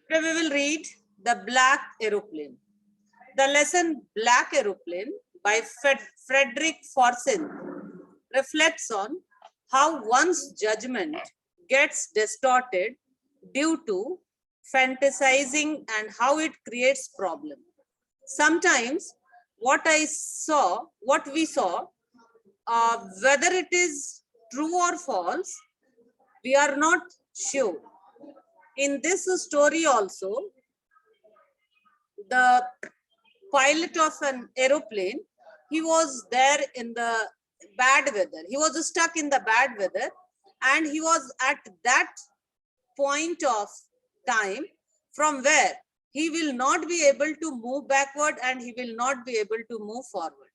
Today we will read The Black Aeroplane. The lesson Black Aeroplane by Frederick Forsyth reflects on how one's judgment gets distorted due to fantasizing and how it creates problem. Sometimes what we saw, whether it is true or false, we are not sure. In this story also, the pilot of an aeroplane, he was there in the bad weather. He was stuck in the bad weather, and he was at that point of time from where he will not be able to move backward and he will not be able to move forward,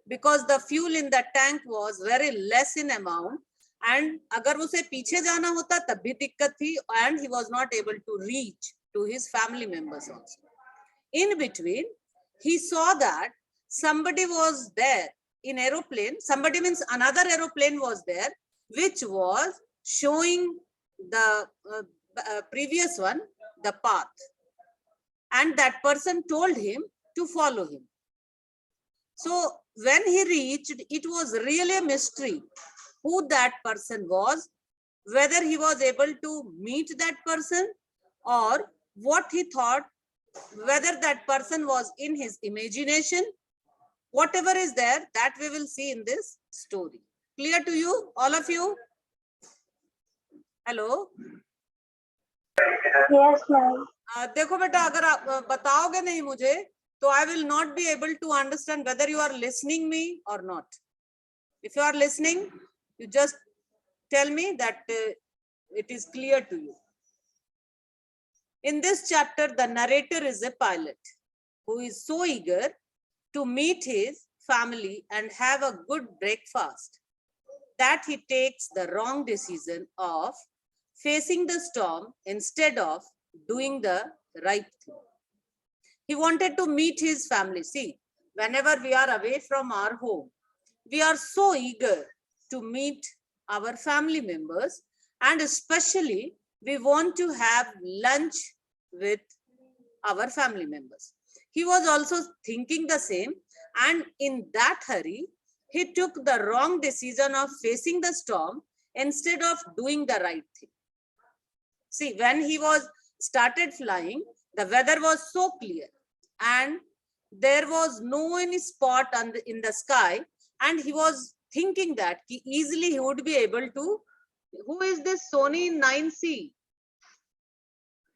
because the fuel in the tank was very less in amount, and अगर उसे पीछे जाना होता तब भी दिक्कत थी, and he was not able to reach to his family members also. In between, he saw that somebody was there in aeroplane. Somebody means another aeroplane was there, which was showing the previous one the path, and that person told him to follow him. So when he reached, it was really a mystery who that person was, whether he was able to meet that person or what he thought, whether that person was in his imagination. Whatever is there, that we will see in this story. Clear to you, all of you? Hello? Yes, ma'am. देखो बेटा, अगर आप बताओगे नहीं मुझे, तो I will not be able to understand whether you are listening me or not. If you are listening, you just tell me that it is clear to you. In this chapter, the narrator is a pilot who is so eager to meet his family and have a good breakfast that he takes the wrong decision of facing the storm instead of doing the right thing. He wanted to meet his family. See, whenever we are away from our home, we are so eager to meet our family members, and especially we want to have lunch with our family members. He was also thinking the same, and in that hurry, he took the wrong decision of facing the storm instead of doing the right thing. See, when he was started flying, the weather was so clear and there was no any spot in the sky, and he was thinking that easily he would be able to. Who is this Sony 9C?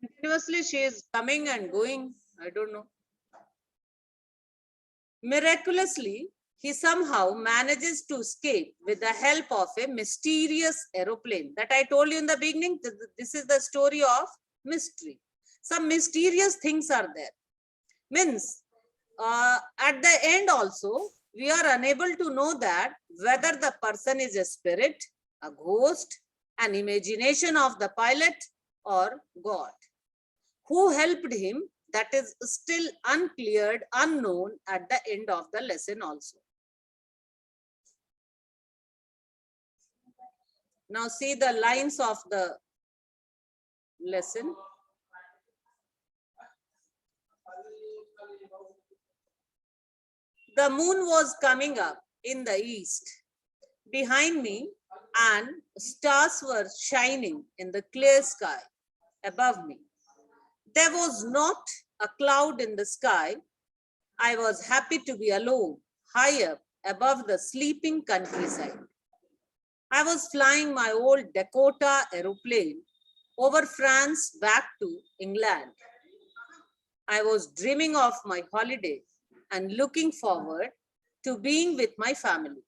Continuously she is coming and going. I don't know. Miraculously, he somehow manages to escape with the help of a mysterious aeroplane. That I told you in the beginning, this is the story of mystery. Some mysterious things are there. Means, at the end also, we are unable to know that whether the person is a spirit, a ghost, an imagination of the pilot, or God. Who helped him? That is still uncleared, unknown at the end of the lesson also. Now see the lines of the lesson. The moon was coming up in the east behind me, and stars were shining in the clear sky above me. There was not a cloud in the sky. I was happy to be alone, high up above the sleeping countryside. I was flying my old Dakota aeroplane over France back to England. I was dreaming of my holiday and looking forward to being with my family.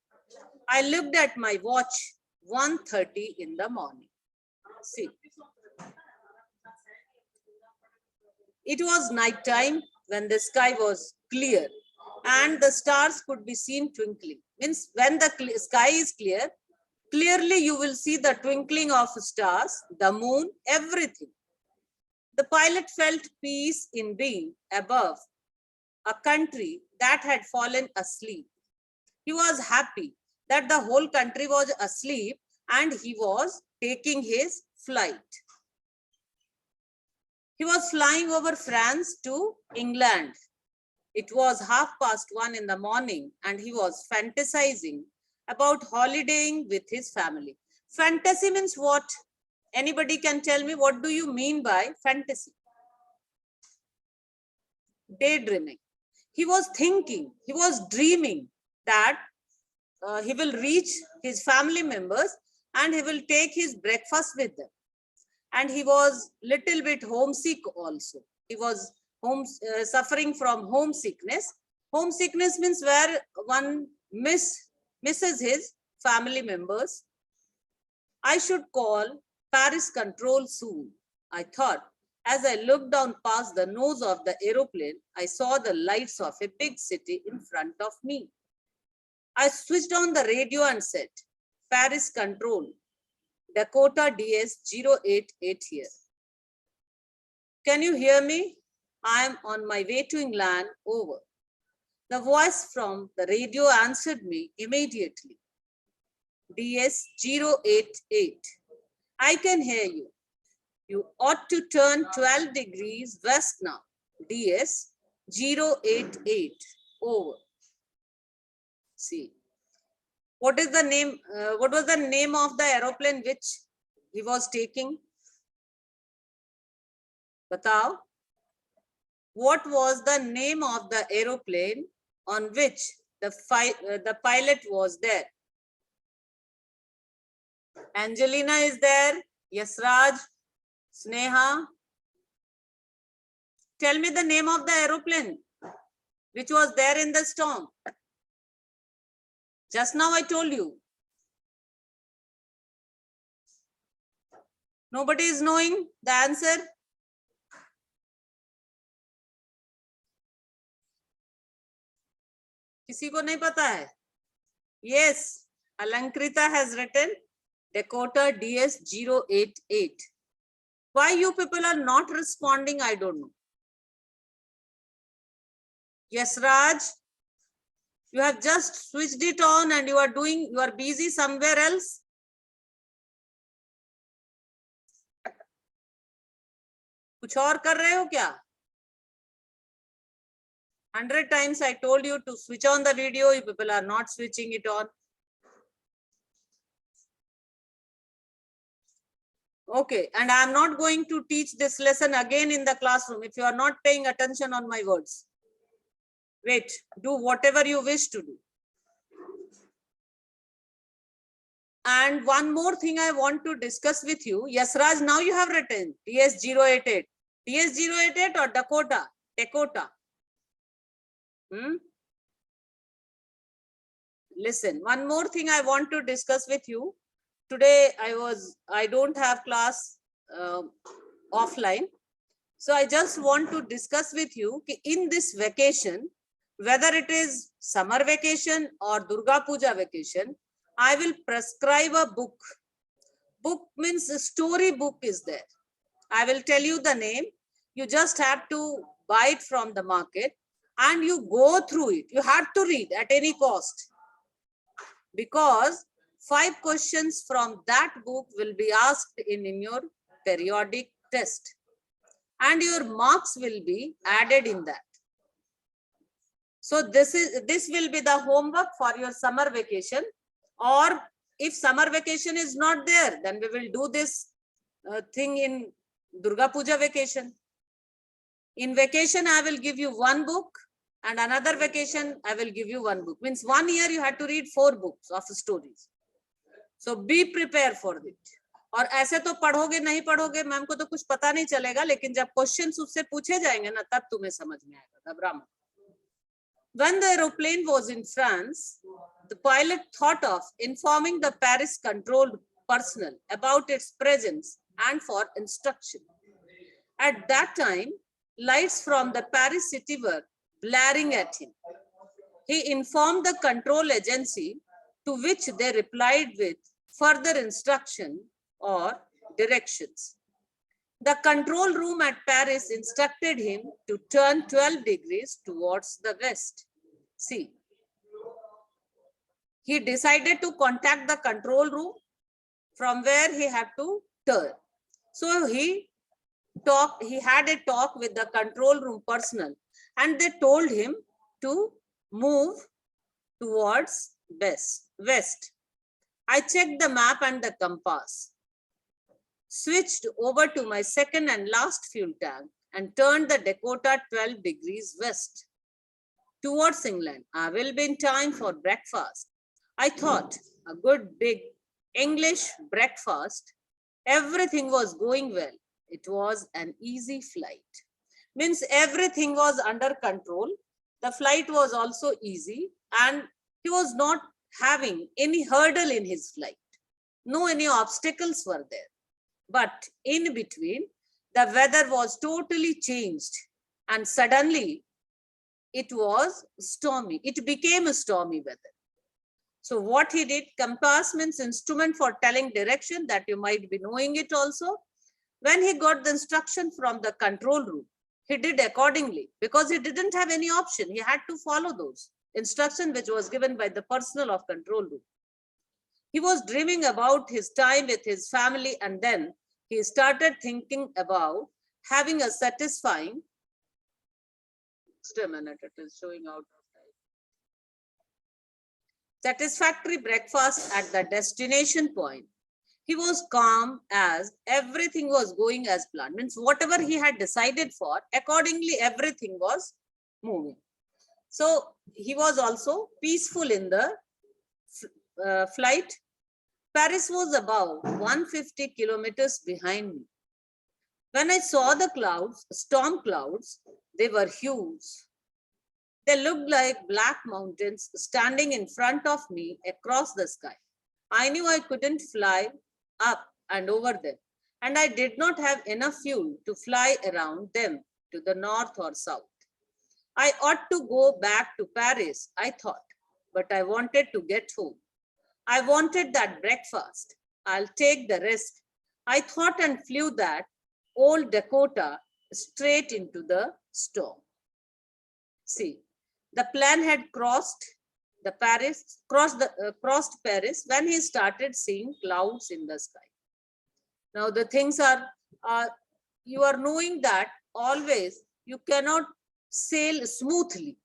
I looked at my watch, 1:30 in the morning. See, it was night time when the sky was clear and the stars could be seen twinkling. Means when the sky is clear, clearly you will see the twinkling of stars, the moon, everything. The pilot felt peace in being above a country that had fallen asleep. He was happy that the whole country was asleep and he was taking his flight. He was flying over France to England. It was 1:30 in the morning and he was fantasizing about holidaying with his family. Fantasy means what? Anybody can tell me, what do you mean by fantasy? Daydreaming. He was thinking, he was dreaming that he will reach his family members and he will take his breakfast with them. And he was little bit homesick also. He was suffering from homesickness. Homesickness means where one misses his family members. I should call Paris control soon, I thought. As I looked down past the nose of the aeroplane, I saw the lights of a big city in front of me. I switched on the radio and said, Paris control, Dakota DS-088 here. Can you hear me? I am on my way to England, over. The voice from the radio answered me immediately. DS-088. I can hear you. You ought to turn 12 degrees west now. DS-088. Over. See. What is the name? What was the name of the aeroplane which he was taking? Batao. What was the name of the aeroplane on which the pilot was there? Angelina is there. Yasraj, Sneha. Tell me the name of the aeroplane which was there in the storm. Just now I told you. Nobody is knowing the answer. किसी को नहीं पता है? Yes, Alankrita has written Dakota DS-088. Why you people are not responding, I don't know. Yes, Raj, you have just switched it on and you are busy somewhere else. कुछ और कर रहे हो क्या? 100 times I told you to switch on the video. You people are not switching it on. Okay, and I am not going to teach this lesson again in the classroom if you are not paying attention on my words. Wait, do whatever you wish to do. And one more thing I want to discuss with you. Yes, Raj, now you have written DS-088. DS-088 or Dakota? Dakota. Listen, one more thing I want to discuss with you. Today I don't have class offline. So I just want to discuss with you in this vacation, whether it is summer vacation or Durga Puja vacation, I will prescribe a book. Book means a story book is there. I will tell you the name. You just have to buy it from the market and you go through it. You have to read at any cost. Because 5 questions from that book will be asked in your periodic test. And your marks will be added in that. So this will be the homework for your summer vacation. Or if summer vacation is not there, then we will do this thing in Durga Puja vacation. In vacation, I will give you 1 book and another vacation, I will give you 1 book. Means 1 year you have to read 4 books of stories. So be prepared for it. और ऐसे तो पढ़ोगे नहीं पढ़ोगे ma'am को तो कुछ पता नहीं चलेगा लेकिन जब क्वेश्चंस उससे पूछे जाएंगे ना तब तुम्हें समझ में आएगा घबरा मत. When the aeroplane was in France, the pilot thought of informing the Paris controlled personnel about its presence and for instruction. At that time, lights from the Paris city were blaring at him. He informed the control agency, to which they replied with further instruction or directions. The control room at Paris instructed him to turn 12 degrees towards the west. See, he decided to contact the control room from where he had to turn. So he he had a talk with the control room personnel, and they told him to move towards west. I checked the map and the compass, switched over to my second and last fuel tank, and turned the Dakota 12 degrees west towards England. I will be in time for breakfast. I thought, a good big English breakfast. Everything was going well. It was an easy flight. Means everything was under control. The flight was also easy, and he was not having any hurdle in his flight. No any obstacles were there. But in between, the weather was totally changed, and suddenly it was stormy. It became a stormy weather. So what he did, compass means instrument for telling direction, that you might be knowing it also. When he got the instruction from the control room, he did accordingly because he didn't have any option. He had to follow those instructions which was given by the personnel of control room. He was dreaming about his time with his family, and then he started thinking about having a satisfying, just a minute, it is showing out of time, satisfactory breakfast at the destination point. He was calm as everything was going as planned. Means whatever he had decided for, accordingly everything was moving. So he was also peaceful in the flight. Paris was about 150 kilometers behind me. When I saw the clouds, storm clouds, they were huge. They looked like black mountains standing in front of me across the sky. I knew I couldn't fly up and over them, and I did not have enough fuel to fly around them to the north or south. I ought to go back to Paris, I thought, but I wanted to get home. I wanted that breakfast. I'll take the risk. I thought, and flew that old Dakota straight into the storm. See, the plane had crossed Paris when he started seeing clouds in the sky. Now the things are, you are knowing that always you cannot sail smoothly.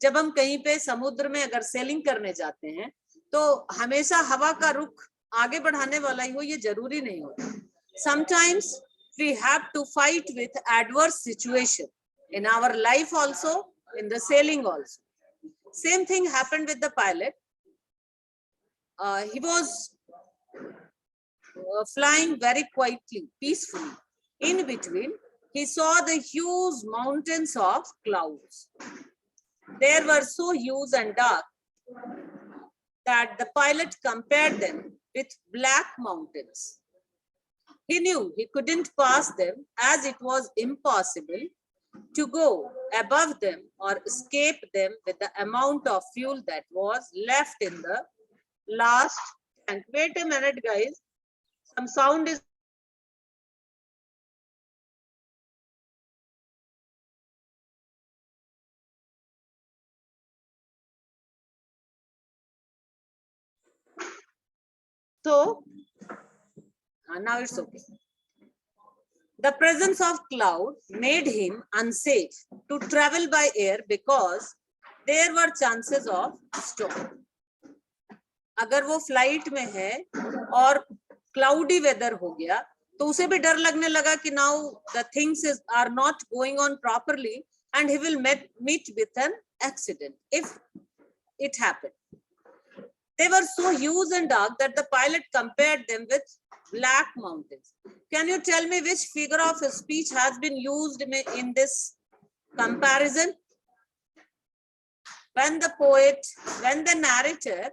जब हम कहीं पे समुद्र में अगर selling करने जाते हैं तो हमेशा हवा का रुख आगे बढ़ाने वाला ही हो, ये जरूरी नहीं होता. Sometimes we have to fight with adverse situation in our life also, in the sailing also. Same thing happened with the pilot. He was flying very quietly, peacefully. In between, he saw the huge mountains of clouds. They were so huge and dark that the pilot compared them with black mountains. He knew he couldn't pass them, as it was impossible to go above them or escape them with the amount of fuel that was left in the last tank. Wait a minute, guys. Some sound is. So, now it's okay. The presence of cloud made him unsafe to travel by air because there were chances of storm. अगर वो flight में है और cloudy weather हो गया तो उसे भी डर लगने लगा कि now the things are not going on properly and he will meet with an accident if it happened. They were so huge and dark that the pilot compared them with black mountains. Can you tell me which figure of speech has been used in this comparison? When the narrator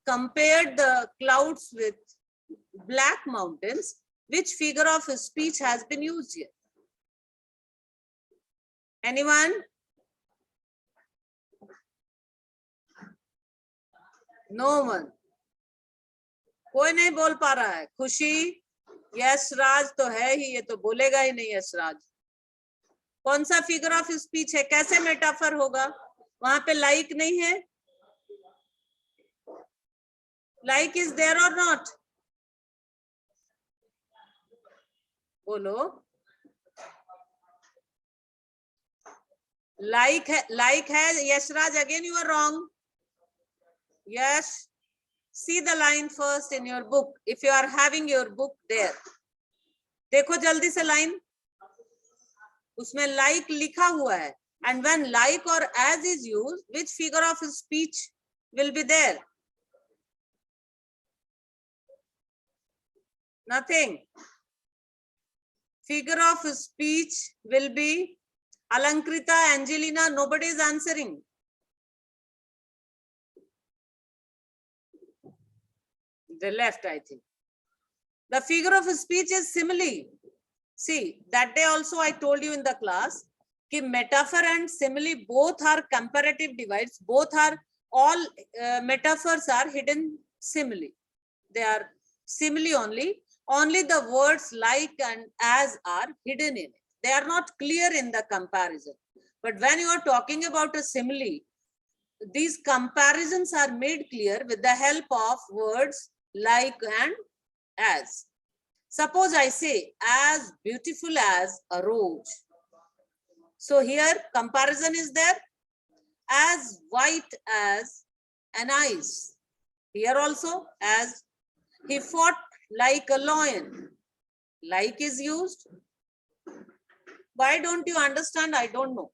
compared the clouds with black mountains, which figure of speech has been used here? Anyone? No one. कोई नहीं बोल पा रहा है. खुशी, यशराज तो है ही, ये तो बोलेगा ही नहीं यशराज. कौन सा फिगर ऑफ स्पीच है? कैसे मेटाफर होगा? वहां पे लाइक नहीं है. Like is there or not? बोलो. Like hai, Yashraj, again you are wrong. Yes. See the line first in your book. If you are having your book there. देखो जल्दी से line. उसमें like लिखा हुआ है. And when like or as is used, which figure of speech will be there? Nothing. Figure of speech will be Alankrita, Angelina, nobody is answering. They left, I think. The figure of speech is simile. See, that day also I told you in the class, कि metaphor and simile both are comparative divides. Both are all metaphors are hidden simile. They are simile only. Only the words like and as are hidden in it. They are not clear in the comparison. But when you are talking about a simile, these comparisons are made clear with the help of words like and as. Suppose I say as beautiful as a rose. So here comparison is there. As white as an ice. Here also as he fought like a lion. Like is used. Why don't you understand? I don't know.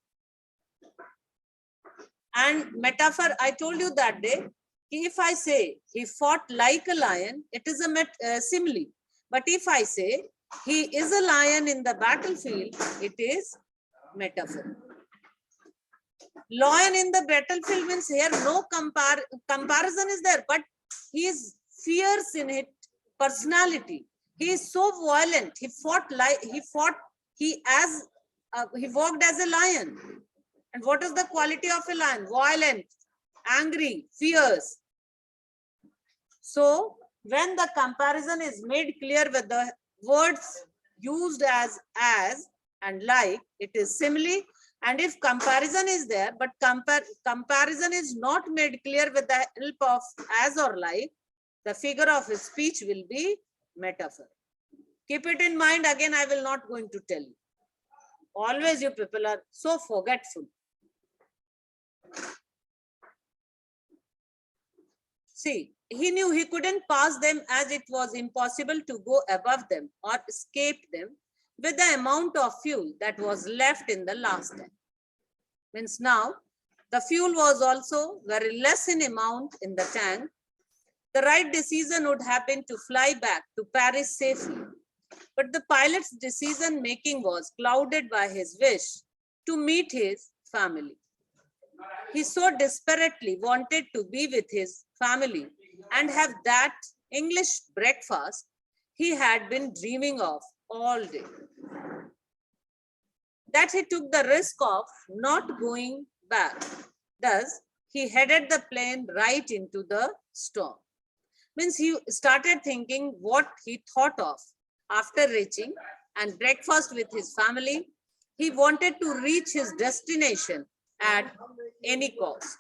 And metaphor, I told you that day, if I say he fought like a lion, it is a simile. But if I say he is a lion in the battlefield, it is metaphor. Lion in the battlefield means here no comparison is there, but he is fierce in his personality. He is so violent. He walked as a lion. And what is the quality of a lion? Violent, angry, fierce. So when the comparison is made clear with the words used as and like, it is simile. And if comparison is there, but comparison is not made clear with the help of as or like, the figure of speech will be metaphor. Keep it in mind. Again, I will not going to tell you. Always you people are so forgetful. See, he knew he couldn't pass them as it was impossible to go above them or escape them with the amount of fuel that was left in the last tank. Means now, the fuel was also very less in amount in the tank. The right decision would have been to fly back to Paris safely. But the pilot's decision making was clouded by his wish to meet his family. He so desperately wanted to be with his family and have that English breakfast he had been dreaming of all day, that he took the risk of not going back. Thus, he headed the plane right into the storm. Means he started thinking what he thought of after reaching and breakfast with his family. He wanted to reach his destination at any cost.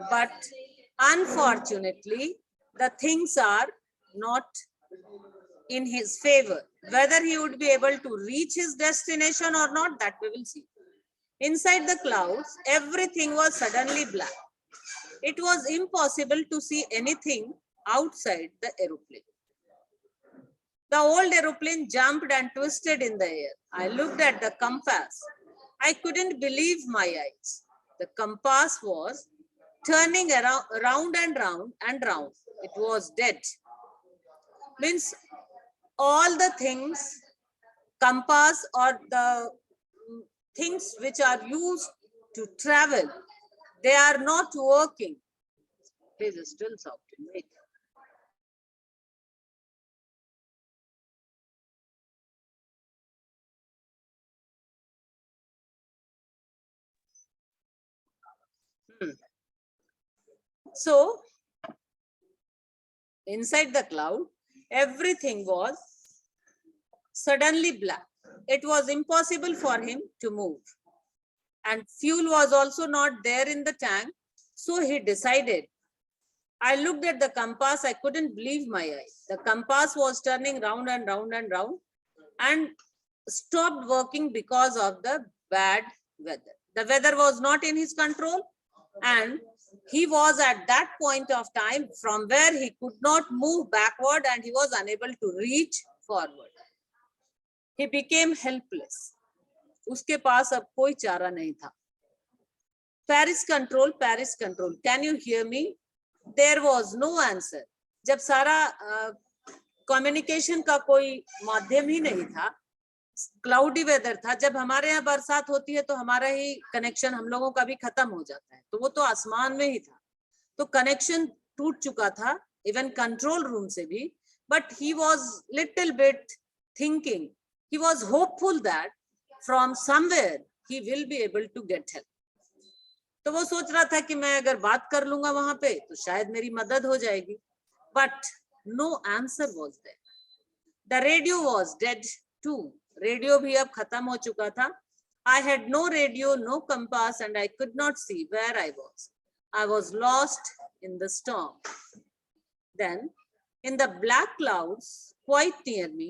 But unfortunately, the things are not in his favor. Whether he would be able to reach his destination or not, that we will see. Inside the clouds, everything was suddenly black. It was impossible to see anything outside the aeroplane. The old aeroplane jumped and twisted in the air. I looked at the compass. I couldn't believe my eyes. The compass was turning around, round and round and round. It was dead. Means all the things, compass or the things which are used to travel, they are not working. Please still shouting. Wait. So, inside the cloud, everything was suddenly black. It was impossible for him to move. And fuel was also not there in the tank. So he decided. I looked at the compass. I couldn't believe my eyes. The compass was turning round and round and round. And stopped working because of the bad weather. The weather was not in his control, and he was at that point of time from where he could not move backward and he was unable to reach forward. He became helpless. उसके पास अब कोई चारा नहीं था. Paris control, Paris control. Can you hear me? There was no answer. जब सारा communication का कोई माध्यम ही नहीं था, क्लाउडी वेदर था. जब हमारे यहाँ बरसात होती है तो हमारा ही कनेक्शन हम लोगों का भी खत्म हो जाता है, तो वो तो आसमान में ही था. तो कनेक्शन टूट चुका था इवन कंट्रोल रूम से भी. But he was little bit thinking, he was hopeful that from somewhere he will be able to get help. तो वो सोच रहा था कि मैं अगर बात कर लूंगा वहां पे तो शायद मेरी मदद हो जाएगी. But no answer was there. The radio was dead too. Radio भी अब खत्म हो चुका था. I had no radio, no compass, and I could not see where I was. I was lost in the storm. Then, in the black clouds quite near me,